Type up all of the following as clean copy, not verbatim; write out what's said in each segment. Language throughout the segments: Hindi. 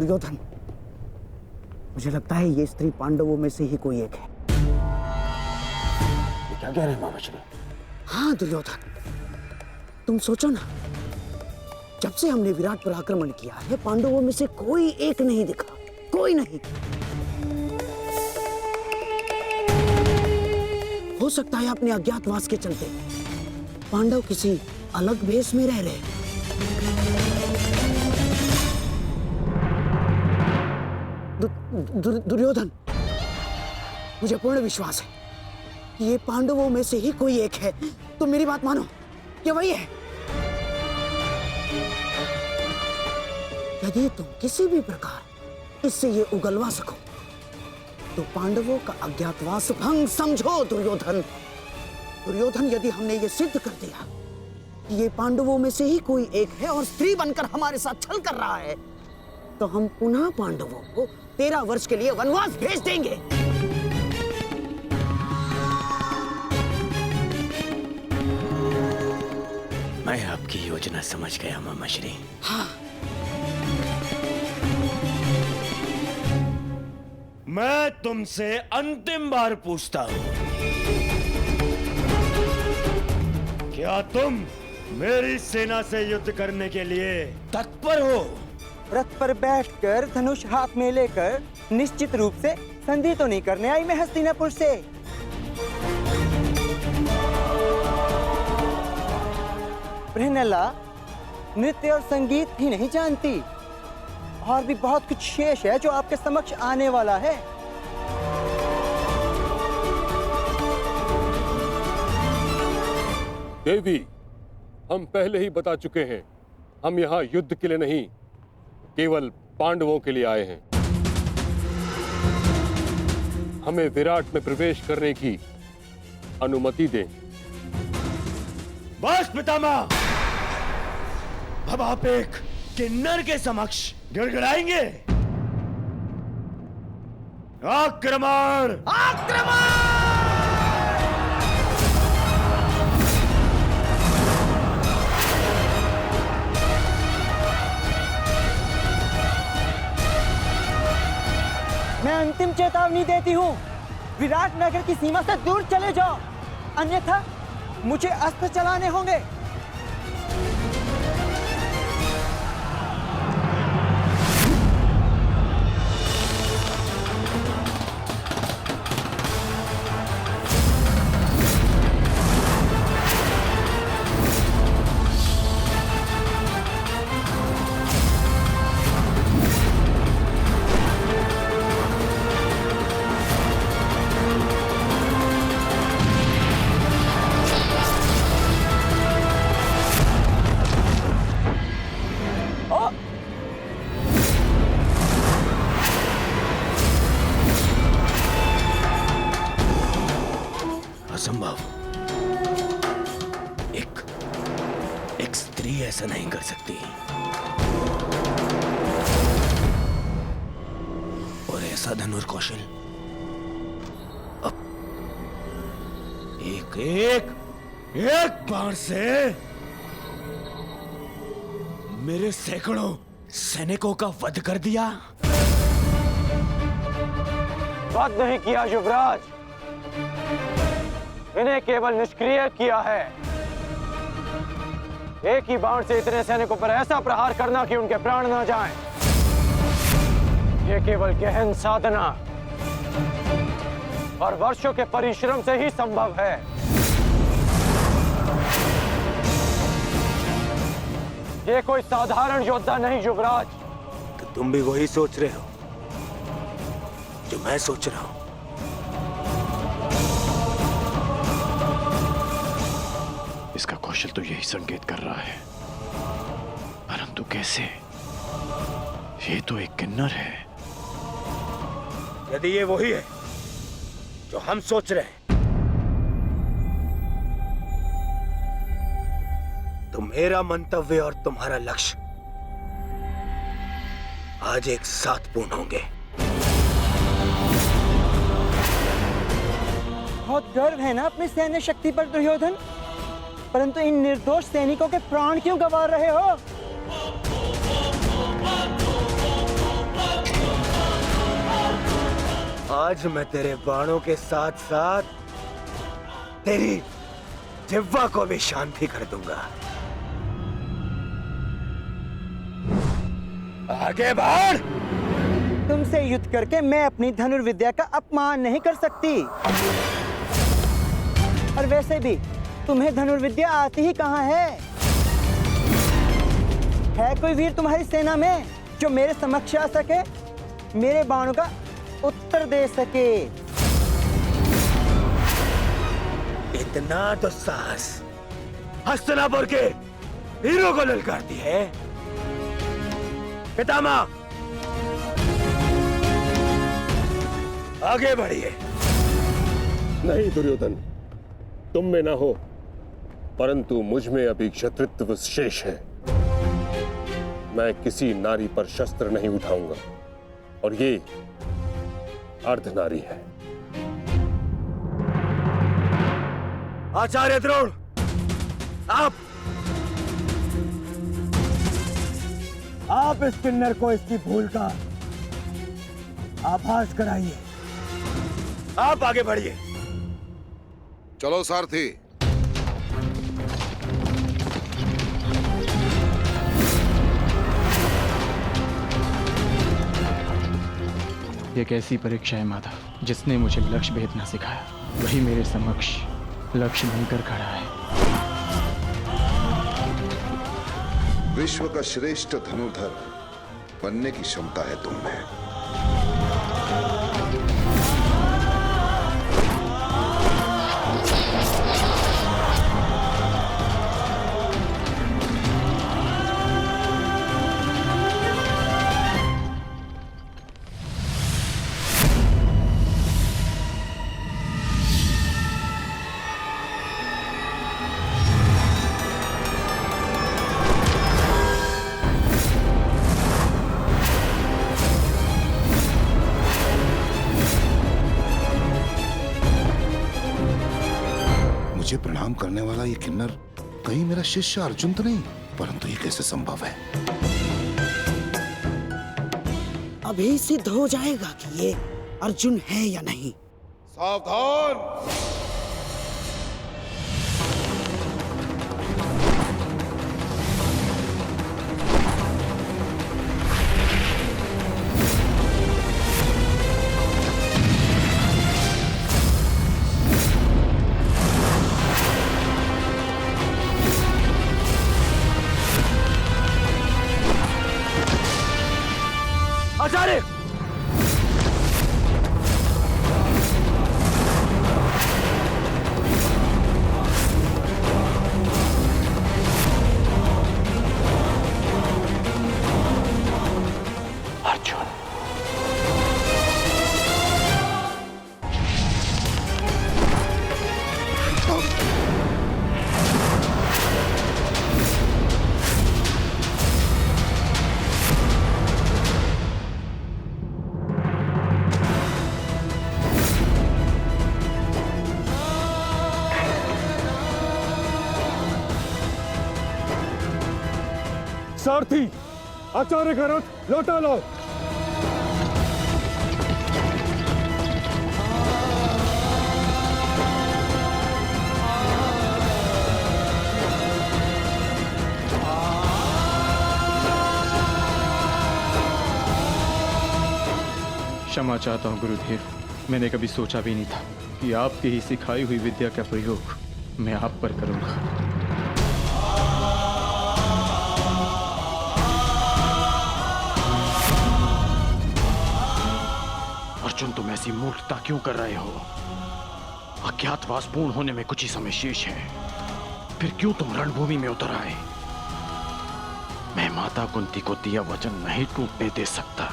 दुर्योधन, मुझे लगता है ये स्त्री पांडवों में से ही कोई एक है। क्या कह रहे हैं मामाश्री? हाँ दुर्योधन, तुम सोचो ना, जब से हमने विराट पर आक्रमण किया है पांडवों में से कोई एक नहीं दिखा, कोई नहीं। हो सकता है अपने अज्ञातवास के चलते पांडव किसी अलग भेष में रह रहे। दुर्योधन, मुझे पूर्ण विश्वास है कि ये पांडवों में से ही कोई एक है। तुम मेरी बात मानो, ये वही है। यदि तुम किसी भी प्रकार इससे ये उगलवा सको तो पांडवों का अज्ञातवास भंग समझो। दुर्योधन, यदि हमने ये सिद्ध कर दिया कि ये पांडवों में से ही कोई एक है और स्त्री बनकर हमारे साथ छल कर रहा है, तो हम पुनः पांडवों को 13 वर्ष के लिए वनवास भेज देंगे। मैं आपकी योजना समझ गया मामाश्री। हाँ, मैं तुमसे अंतिम बार पूछता हूं, क्या तुम मेरी सेना से युद्ध करने के लिए तत्पर हो? रथ पर बैठकर धनुष हाथ में लेकर निश्चित रूप से संधि तो नहीं करने आई मैं हस्तिनापुर से। बृहनला नृत्य और संगीत ही नहीं जानती, और भी बहुत कुछ शेष है जो आपके समक्ष आने वाला है। देवी, हम पहले ही बता चुके हैं, हम यहाँ युद्ध के लिए नहीं, केवल पांडवों के लिए आए हैं। हमें विराट में प्रवेश करने की अनुमति दें। बस पितामह, अब आप एक किन्नर के समक्ष गिड़गिड़ाएंगे। आक्रमण! आक्रमण! मैं अंतिम चेतावनी देती हूँ, विराट नगर की सीमा से दूर चले जाओ, अन्यथा मुझे अस्त्र चलाने होंगे। असंभव। एक स्त्री ऐसा नहीं कर सकती। और ऐसा धनुर कौशल अब एक बाण से मेरे सैकड़ों सैनिकों का वध कर दिया। वध नहीं किया युवराज, इन्हें केवल निष्क्रिय किया है। एक ही बाण से इतने सैनिकों पर ऐसा प्रहार करना कि उनके प्राण न जाएं, ये केवल गहन साधना और वर्षों के परिश्रम से ही संभव है। ये कोई साधारण योद्धा नहीं युवराज। तो तुम भी वही सोच रहे हो जो मैं सोच रहा हूं। इसका कौशल तो यही संकेत कर रहा है, परंतु कैसे? ये तो एक किन्नर है। यदि ये वही है जो हम सोच रहे हैं, तो मेरा मंतव्य और तुम्हारा लक्ष्य आज एक साथ पूर्ण होंगे। बहुत गर्व है ना अपनी सैन्य शक्ति पर दुर्योधन, परंतु इन निर्दोष सैनिकों के प्राण क्यों गंवा रहे हो? आज मैं तेरे बाणों के साथ साथ तेरी जिह्वा को भी शांति कर दूंगा। आगे बढ़। तुमसे युद्ध करके मैं अपनी धनुर्विद्या का अपमान नहीं कर सकती। और वैसे भी तुम्हें धनुर्विद्या आती ही कहाँ है? है कोई वीर तुम्हारी सेना में जो मेरे समक्ष आ सके, मेरे बाणों का उत्तर दे सके? इतना तो साहस हस्तिनापुर के वीरों को ललकारती है। पितामह, आगे बढ़िए। नहीं दुर्योधन, तुम में ना हो, परंतु मुझ में अभी क्षत्रित्व शेष है। मैं किसी नारी पर शस्त्र नहीं उठाऊंगा, और ये अर्धनारी है। आचार्य द्रोण, आप इस किन्नर को इसकी भूल का आभास कराइए। आप आगे बढ़िए। चलो सारथी। ये कैसी परीक्षा है माता, जिसने मुझे लक्ष्य भेदना सिखाया, वही मेरे समक्ष लक्ष्य बनकर खड़ा है। विश्व का श्रेष्ठ धनुर्धर बनने की क्षमता है तुम में। मुझे प्रणाम करने वाला ये किन्नर कहीं मेरा शिष्य अर्जुन तो नहीं? परंतु ये कैसे संभव है? अभी सिद्ध हो जाएगा कि ये अर्जुन है या नहीं। सावधान। आचार्य, अर्जुन, सारथी, आचार्य का रथ लौटा लाओ। क्षमा चाहता हूँ गुरुदेव, मैंने कभी सोचा भी नहीं था कि आपकी ही सिखाई हुई विद्या का प्रयोग मैं आप पर करूंगा। अर्जुन, तुम ऐसी मूर्खता क्यों कर रहे हो? अज्ञातवास पूर्ण होने में कुछ ही समय शेष है, फिर क्यों तुम रणभूमि में उतर आए? मैं माता कुंती को दिया वचन नहीं टूटने दे सकता।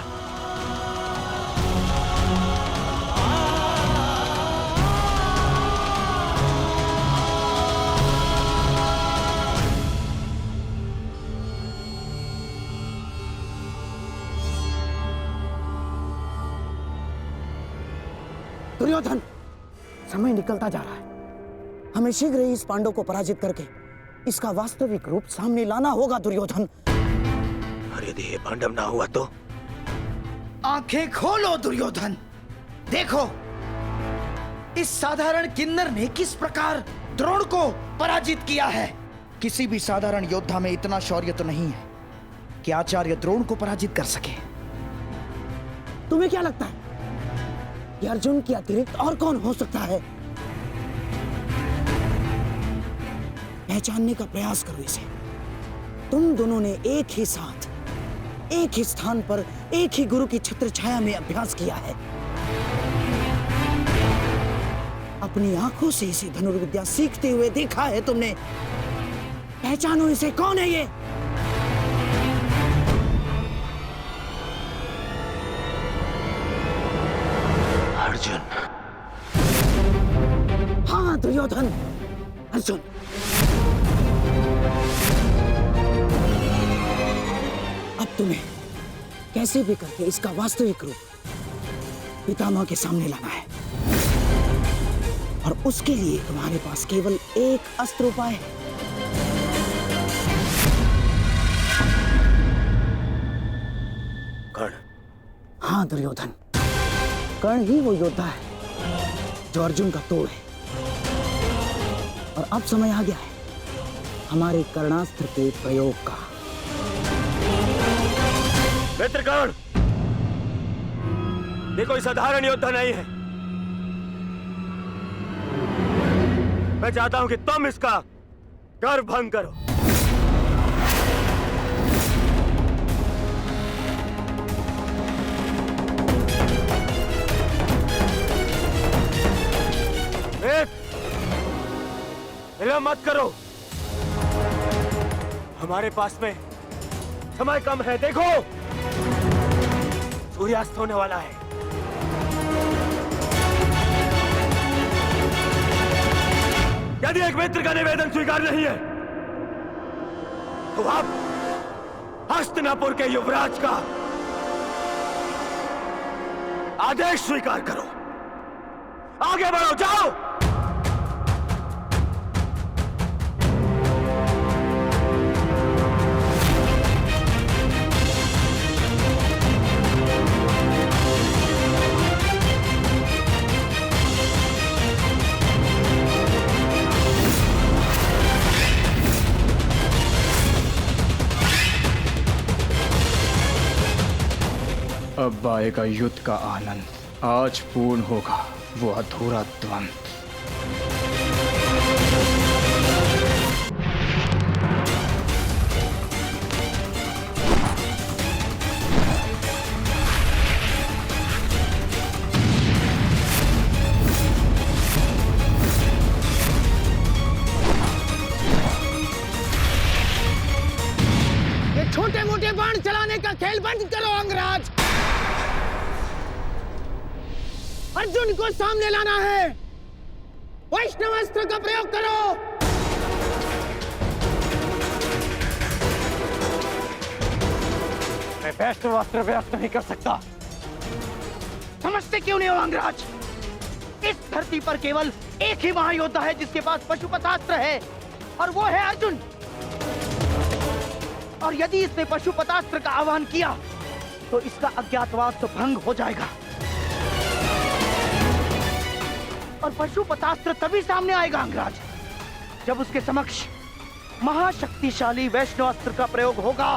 दुर्योधन, समय निकलता जा रहा है। हमें शीघ्र ही इस पांडव को पराजित करके इसका वास्तविक रूप सामने लाना होगा दुर्योधन। और यदि ये पांडव ना हुआ तो? आंखें खोलो दुर्योधन, देखो इस साधारण किन्नर ने किस प्रकार द्रोण को पराजित किया है। किसी भी साधारण योद्धा में इतना शौर्य तो नहीं है कि आचार्य द्रोण को पराजित कर सके। तुम्हें क्या लगता है कि अर्जुन के अतिरिक्त और कौन हो सकता है? पहचानने का प्रयास करो इसे। तुम दोनों ने एक ही साथ, एक ही स्थान पर, एक ही गुरु की छत्र छाया में अभ्यास किया है। अपनी आंखों से इसे धनुर्विद्या सीखते हुए देखा है तुमने। पहचानो इसे, कौन है ये? अर्जुन। हाँ दुर्योधन, अर्जुन। अब तुम्हें कैसे भी करके इसका वास्तविक रूप पितामह के सामने लाना है, और उसके लिए तुम्हारे पास केवल एक अस्त्र उपाय है। कर्ण। हाँ दुर्योधन, कर्ण ही वो योद्धा है जो अर्जुन का तोड़ है। और अब समय आ गया है हमारे कर्णास्त्र के प्रयोग का। मित्र कर्ण, ये कोई साधारण योद्धा नहीं है। मैं चाहता हूं कि तुम इसका गर्व भंग करो। विलंब मत करो, हमारे पास में समय कम है। देखो सूर्यास्त होने वाला है। यदि एक मित्र का निवेदन स्वीकार नहीं है तो आप हस्तिनापुर के युवराज का आदेश स्वीकार करो। आगे बढ़ो, जाओ। अब आएगा युद्ध का आनंद। आज पूर्ण होगा वो अधूरा द्वंद्व। ये छोटे मोटे बाण चलाने का खेल बंद करो अंगराज। अर्जुन को सामने लाना है। वैष्णवास्त्र का प्रयोग करो। मैं वैष्णवास्त्र व्यक्त नहीं कर सकता। समझते क्यों नहीं हो अंगराज? इस धरती पर केवल एक ही महायोद्धा है जिसके पास पशुपतास्त्र है, और वो है अर्जुन। और यदि इसने पशुपतास्त्र का आह्वान किया तो इसका अज्ञातवास तो भंग हो जाएगा, और पशुपतास्त्र तभी सामने आएगा अंगराज जब उसके समक्ष महाशक्तिशाली वैष्णवास्त्र का प्रयोग होगा।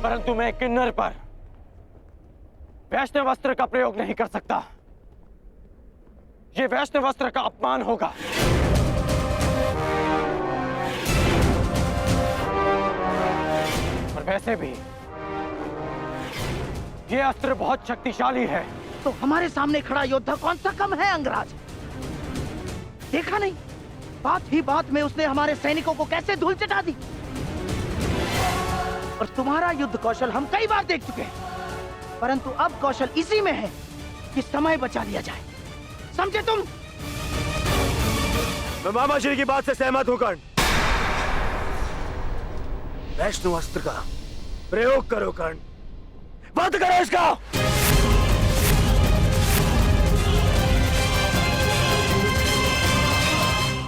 परंतु मैं किन्नर पर वैष्णवास्त्र का प्रयोग नहीं कर सकता। यह वैष्णवास्त्र का अपमान होगा। और वैसे भी यह अस्त्र बहुत शक्तिशाली है। तो हमारे सामने खड़ा योद्धा कौन सा कम है अंगराज? देखा नहीं, बात ही बात में उसने हमारे सैनिकों को कैसे धूल चटा दी। और तुम्हारा युद्ध कौशल हम कई बार देख चुके हैं, परंतु अब कौशल इसी में है कि समय बचा लिया जाए। समझे तुम? मैं मामा श्री की बात से सहमत हूं कर्ण। वैष्णवास्त्र का प्रयोग करो कर्ण, बंद करो इसका।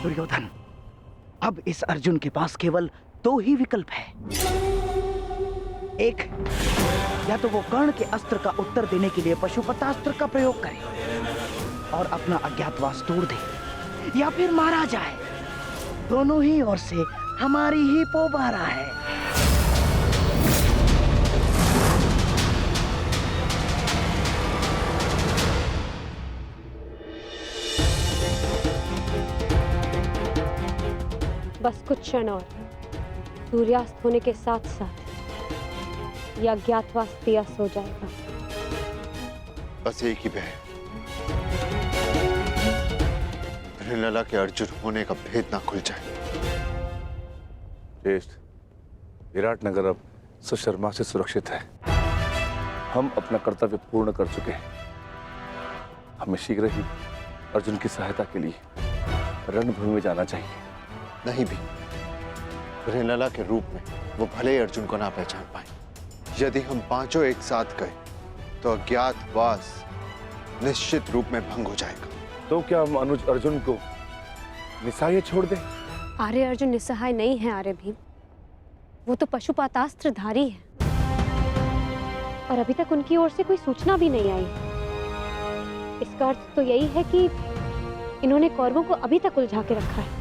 दुर्योधन, अब इस अर्जुन के पास केवल दो ही विकल्प है। एक है, या तो वो कर्ण के अस्त्र का उत्तर देने के लिए पशुपतास्त्र का प्रयोग करे और अपना अज्ञातवास तोड़ दे, या फिर मारा जाए। दोनों ही ओर से हमारी ही पोबारा है। बस कुछ क्षण और, सूर्यास्त होने के साथ साथ यह अज्ञातवास दियास हो जाएगा। बस एक ही भय, हिरण्यला के अर्जुन होने का भेद ना खुल जाए। ज्येष्ठ, विराटनगर अब सुशर्मा से सुरक्षित है। हम अपना कर्तव्य पूर्ण कर चुके हैं। हमें शीघ्र ही अर्जुन की सहायता के लिए रणभूमि में जाना चाहिए। नहीं भी, हिरण्यला के रूप में वो भले ही अर्जुन को ना पहचान पाए। यदि हम पांचों एक साथ गए तो अज्ञातवास निश्चित रूप में भंग हो जाएगा। तो क्या हम अनुज अर्जुन को निस्सहाय छोड़ दें? आर्य अर्जुन निस्सहाय नहीं है आर्य भीम, वो तो पशुपातास्त्रधारी है और अभी तक उनकी ओर से कोई सूचना भी नहीं आई। इसका अर्थ तो यही है कि इन्होंने कौरवों को अभी तक उलझा के रखा है।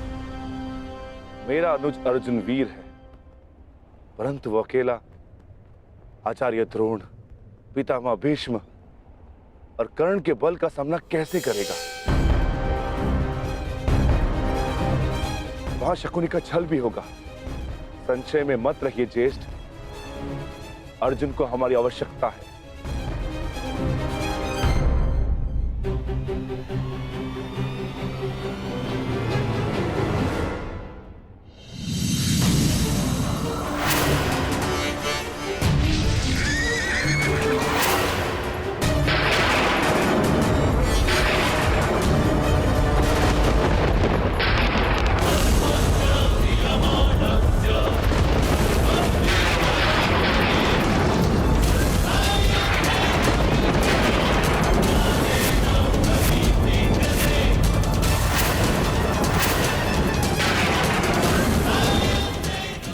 मेरा अनुज अर्जुन वीर है, परंतु वो अकेला आचार्य द्रोण, पितामह भीष्म और कर्ण के बल का सामना कैसे करेगा? वहां शकुनी का छल भी होगा। संशय में मत रहिए ज्येष्ठ, अर्जुन को हमारी आवश्यकता है।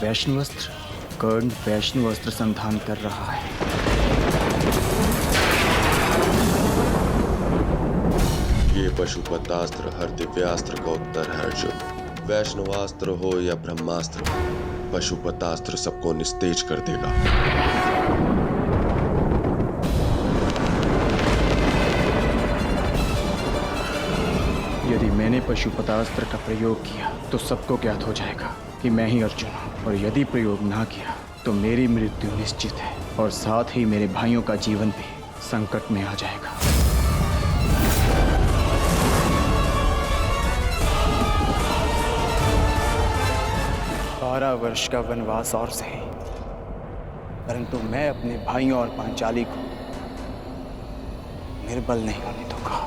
वैष्णवस्त्र, कर्ण वैष्णवस्त्र संधान कर रहा है। ये पशुपतास्त्र हर दिव्यास्त्र का उत्तर है अर्जुन। वैष्णवास्त्र हो या ब्रह्मास्त्र, पशुपतास्त्र सबको निस्तेज कर देगा। यदि मैंने पशुपतास्त्र का प्रयोग किया तो सबको ज्ञात हो जाएगा कि मैं ही अर्जुन हूँ, और यदि प्रयोग ना किया तो मेरी मृत्यु निश्चित है और साथ ही मेरे भाइयों का जीवन भी संकट में आ जाएगा। 12 वर्ष का वनवास और सही, परंतु मैं अपने भाइयों और पांचाली को निर्बल नहीं होने दूंगा।